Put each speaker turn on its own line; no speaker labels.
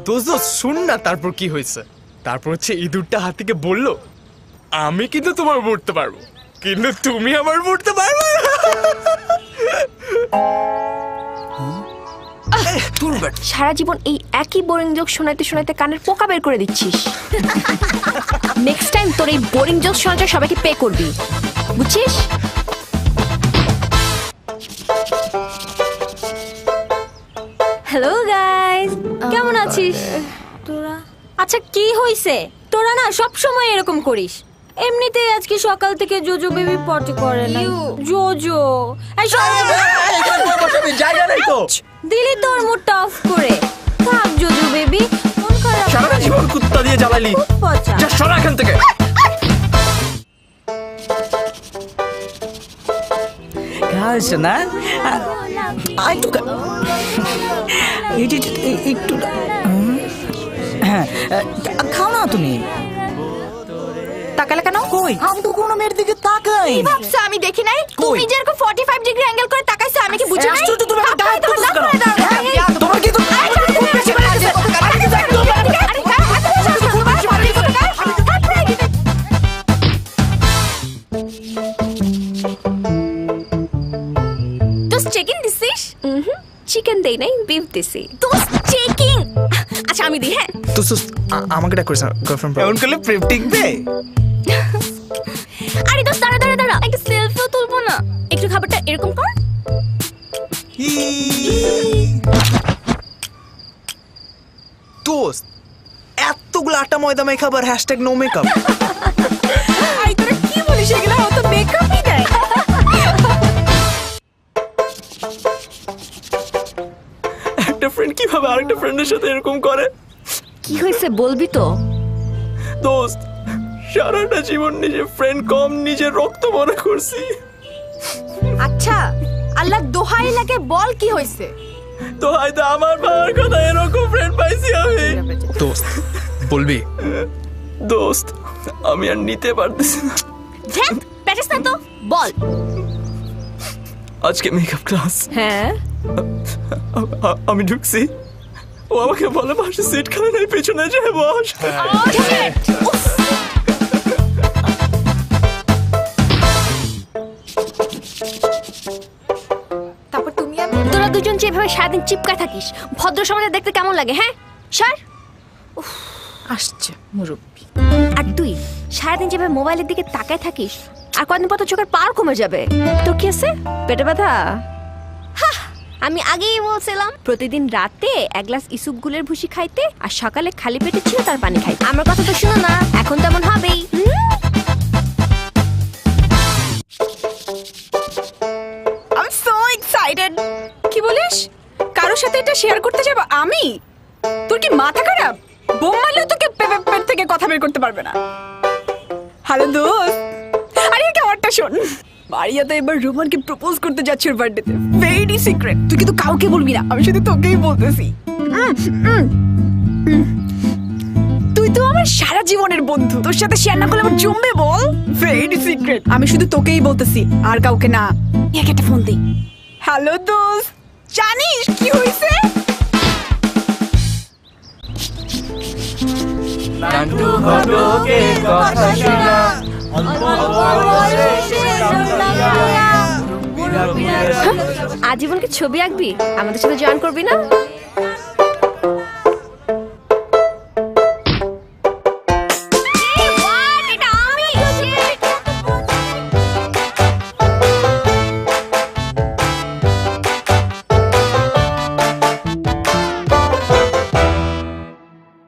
দোস্ত শুন না, তারপর কি হয়েছে? তারপর হচ্ছে ইঁদুরটা হাতিকে বলল, আমি কিন্তু তোমার মরতে পারবো, কিন্তু তুমি আমার মরতে পারবে না।
সারা জীবন এই একই বোরিং জোক শোনাইতে শোনাইতে কানের পোকা বের করে দিচ্ছিস। নেক্সট টাইম তোর এই বোরিং জোক শোনাতে সবাইকে পে করবি, বুঝছিস? হ্যালো গাইস, কেমন আছিস তোরা? আচ্ছা কি হইছে? তোরা না সব সময় এরকম করিস। এমনিতেই আজকে সকাল থেকে জোজো বেবি পটি করে না। জোজো এই
জায়গা নেই তো,
দিলি তোর মুডটা অফ করে। থাক জোজো বেবি, মন খারাপ।
সারা জীবন কুত্তা দিয়ে জ্বালালি,
পচা।
যা সরা এখান থেকে।
খাওয়াইছো না? একটু হ্যাঁ, খাও না তুমি।
তাকালে কেন?
কই আমি তো কোনো মেয়ের দিকে তাকাই।
কি ভাবছো আমি দেখি নাই? তুমি যেরকম 45 ডিগ্রি অ্যাঙ্গেল করে তাকাইছো আমি কি বুঝি নাই?
আশ্চর্য, তুমি আমার গায়ে হাত তুলছো কেন? তোমার কি তো খুব বেশি বেড়ে গেছে।
দোস্ত চেকিং দিছিস?
চিকেন দেই নাই, বিফ দিছি।
দোস্ত চেকিং। আচ্ছা আমি দিই। হ্যাঁ
দোস্ত আমাকে ডাক করিস গার্লফ্রেন্ড, এমন করলে প্রেম টিকবে।
আরে দোস্ত দাঁড়া দাঁড়া দাঁড়া, একটা সেলফিও তুলবো না? একটু খাবারটা এরকম কর।
দোস্ত এতগুলো আটা ময়দা মেকআপ আর হ্যাশট্যাগ নো মেকআপ।
আই তোরা কি বলিস এগুলা? ও তো মেকআপই দেয়।
একটা ফ্রেন্ড কিভাবে আরেকটা ফ্রেন্ডের সাথে এরকম করে?
কি হয়েছে বলবি তো?
দোস্ত সারাটা জীবন নিজের ফ্রেন্ড কম, নিজের রক্ত মনে করছি।
আচ্ছা আল্লাহ দোহাই লাগে, বল কি হয়েছে?
তো হয়তো আমার পাওয়ার কথা, এরকম ফ্রেন্ড পাইছি আমি। দোস্ত বলবি? দোস্ত আমি আর নিতে পারতেছি না।
ধ্যাত প্যাটিস না তো, বল।
আজকে মেকআপ ক্লাস,
হ্যাঁ
আমি ঢুকছি, ও আমাকে বলে পাশে সিট খালি নাই, পেছনে যায় বস।
তারপর তুমি আমি
তোরা দুজন যেভাবে সারাদিন চিপকা থাকিস, ভদ্র সমাজে দেখতে কেমন লাগে? হ্যাঁ সার।
আসছে মুরব্বি।
আর তুই সারাদিন যেভাবে মোবাইলের দিকে তাকায় থাকিস, আর কদিন পর তো চোখের পাওয়ার কমে যাবে। তোর কি আছে, পেটে ব্যথা? আমি আগেই বলছিলাম প্রতিদিন রাতে এক গ্লাস ইসুপ গুলের ভুসি খাইতে, আর সকালে খালি পেটে ছিল তার পানি খাইতে। আমার কথা তো শুনো না, এখন তেমন হবেই।
I am so excited. কি বলিস? কারোর সাথে এটা শেয়ার করতে যাব আমি? তোর কি মাথা খারাপ? বোম মারলেও তোকে পেট থেকে কথা বের করতে পারবে না। হ্যালো দোস্ত, আরে কেমনটা শোন, মারিয়া তো এবার রোমানকে প্রপোজ করতে যাচ্ছে ওর বার্থডেতে। ভেরি সিক্রেট, তুই কিন্তু কাউকে বলবি না, আমি শুধু তোকেই বলতেছি। তুই তো আমার সারা জীবনের বন্ধু, তোর সাথে শেয়ার না করলে আমার জমবে বল। ভেরি সিক্রেট, আমি শুধু তোকেই বলতেছি, আর কাউকে না। এক একটা ফোন দে। হ্যালো দোস্ত, জানিস কি হয়েছে?
আজীবনকে ছবি আঁকবি? আমাদের সাথে জয়েন করবি না?